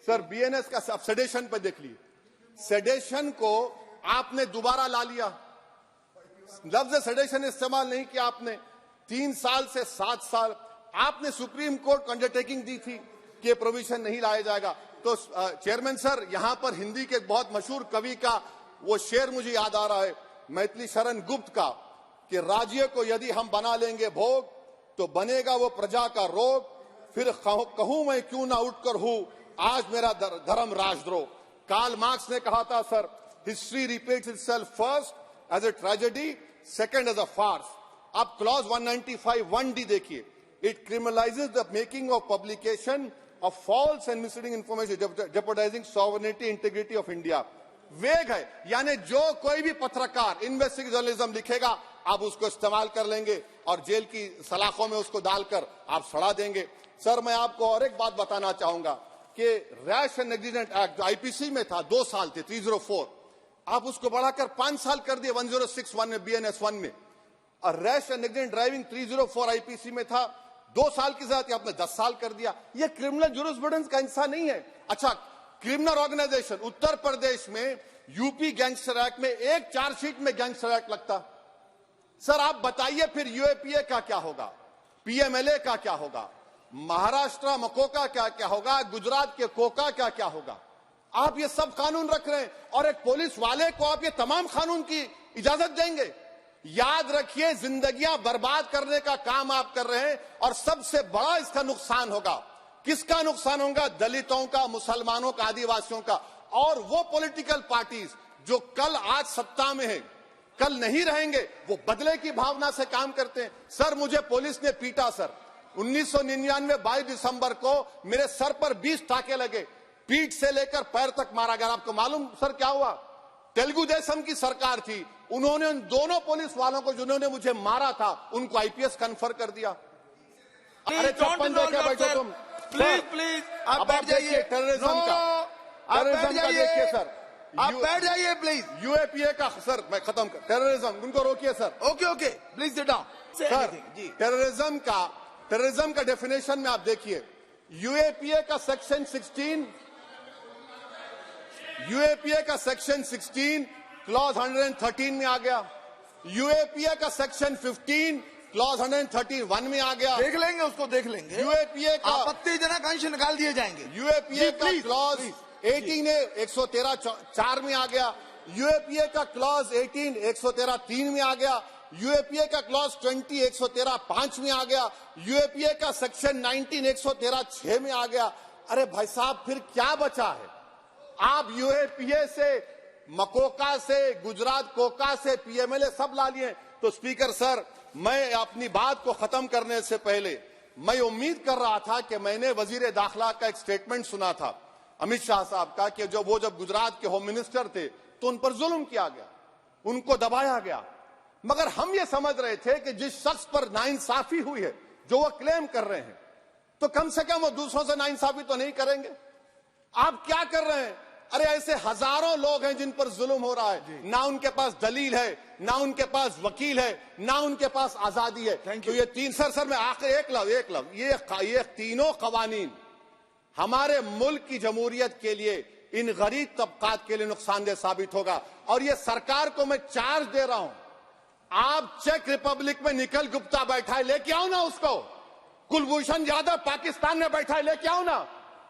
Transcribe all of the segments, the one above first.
Sir BNS का sedation पे देख लीजिए, सेडेशन को आपने दोबारा ला लिया, लफ्ज सेडेशन इस्तेमाल नहीं किया आपने। 3 साल से 7 साल आपने सुप्रीम कोर्ट को अंडरटेकिंग दी थी कि प्रोविजन नहीं लाया जाएगा। तो चेयरमैन सर, यहां पर हिंदी के बहुत मशहूर कवि का वो शेर मुझे याद आ रहा है, मैथिली शरण गुप्त का, कि राज्य को यदि हम बना लेंगे भोग तो बनेगा वो प्रजा का रोग, फिर कहूं मैं क्यों ना उठकर हूं आज मेरा धर्म राजद्रोह। कार्ल मार्क्स ने कहा था sir, history repeats itself first as a tragedy, second as a farce. आप क्लॉज 195(1)D देखिए, it criminalises the making of publication of false and misleading information jeopardising sovereignty integrity of India. Vague है, यानी जो कोई भी पत्रकार investigative journalism लिखेगा आप उसको इस्तेमाल कर लेंगे और जेल की सलाखों में उसको डालकर आप सड़ा देंगे। सर मैं आपको और एक बात बताना चाहूंगा कि रैश एंड नेग्लिजेंट एक्ट जो आईपीसी में था 2 साल थे 304, आप उसको बढ़ाकर 5 साल कर दिए 1061 में बीएनएस 1 में। और rash and negligent driving 304 IPC में था 2 साल की सजा, आपने 10 साल कर दिया। यह क्रिमिनल जुरिस्प्रूडेंस का हिस्सा नहीं है। अच्छा, क्रिमिनल ऑर्गेनाइजेशन उत्तर प्रदेश में यूपी गैंगस्टर एक्ट में एक चार्जशीट में गैंगस्टर एक्ट लगता। सर आप बताइए फिर यूएपीए का क्या होगा, पीएमएलए का क्या होगा, महाराष्ट्र मकोका क्या क्या होगा, गुजरात के कोका क्या क्या होगा। आप ये सब कानून रख रहे हैं और एक पुलिस वाले को आप ये तमाम कानून की इजाजत देंगे। याद रखिए, जिंदगियां बर्बाद करने का काम आप कर रहे हैं और सबसे बड़ा इसका नुकसान होगा। किसका नुकसान होगा? दलितों का, मुसलमानों का, आदिवासियों का। और वो पॉलिटिकल पार्टीज जो कल आज सत्ता में है, कल नहीं रहेंगे, वो बदले की भावना से काम करते हैं। सर मुझे पुलिस ने पीटा सर 1999 22 दिसंबर को मेरे सर पर 20 टाके लगे, पीठ से लेकर पैर तक मारा गया। आपको मालूम सर क्या हुआ? तेलुगु देशम की सरकार थी, उन्होंने उन दोनों पुलिस वालों को जिन्होंने मुझे मारा था उनको आईपीएस कन्फर कर दिया। अरे चप्पल देके बैठो तुम। प्लीज आप बैठ जाइए। टेररिज्म का देखिए सर, आप बैठ जाइए प्लीज। यूएपीए का सर मैं खत्म कर, टेररिज्म उनको रोकिए sir. Okay please sit down sir. Terrorism का डेफिनेशन में आप देखिए, यूएपीए का सेक्शन 16, यूएपीए का सेक्शन 16 क्लॉज 113 में आ गया, यूएपीए का सेक्शन 15 क्लॉज 131 में आ गया। देख लेंगे उसको, देख लेंगे। यूएपीए का आपत्तिजनक अंश निकाल दिए जाएंगे। यूएपीए का क्लॉज 18 113(4) में आ गया, यूएपीए का क्लॉज 18 113(3) में आ गया, यूएपीए का क्लॉज 20 113(5) में आ गया, यूएपीए का सेक्शन 19 113(6) में आ गया। अरे भाई साहब फिर क्या बचा है? आप यूएपीए से, मकोका से, गुजरात कोका से पीएमएलए सब ला लिए। तो स्पीकर सर, मैं अपनी बात को खत्म करने से पहले मैं उम्मीद कर रहा था कि मैंने वजीर दाखिला का एक स्टेटमेंट सुना था अमित शाह साहब का, कि जब गुजरात के होम मिनिस्टर थे तो उन पर जुल्म किया गया, उनको दबाया गया। मगर हम ये समझ रहे थे कि जिस शख्स पर नाइंसाफी हुई है, जो वो क्लेम कर रहे हैं, तो कम से कम वो दूसरों से नाइंसाफी तो नहीं करेंगे। आप क्या कर रहे हैं? अरे ऐसे हजारों लोग हैं जिन पर जुल्म हो रहा है, ना उनके पास दलील है, ना उनके पास वकील है, ना उनके पास आजादी है। तो ये तीन सर मैं आखिर एक लव ये तीनों कवानीन हमारे मुल्क की जमहूरियत के लिए, इन गरीब तबकात के लिए नुकसानदेह साबित होगा। और ये सरकार को मैं चार्ज दे रहा हूं, आप चेक रिपब्लिक में निखिल गुप्ता बैठा है, लेके आओ ना उसको। कुलभूषण यादव पाकिस्तान में बैठा है, लेके आओ ना।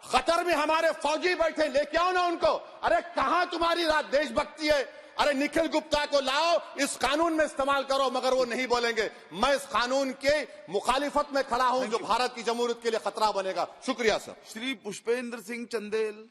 कतर में हमारे फौजी बैठे, लेके आओ ना उनको। अरे कहां तुम्हारी देशभक्ति है? अरे निखिल गुप्ता को लाओ, इस कानून में इस्तेमाल करो। मगर वो नहीं बोलेंगे। मैं इस कानून के मुखालिफत में खड़ा हूं जो भारत की जमहूरियत के लिए खतरा बनेगा। शुक्रिया सर। श्री पुष्पेंद्र सिंह चंदेल।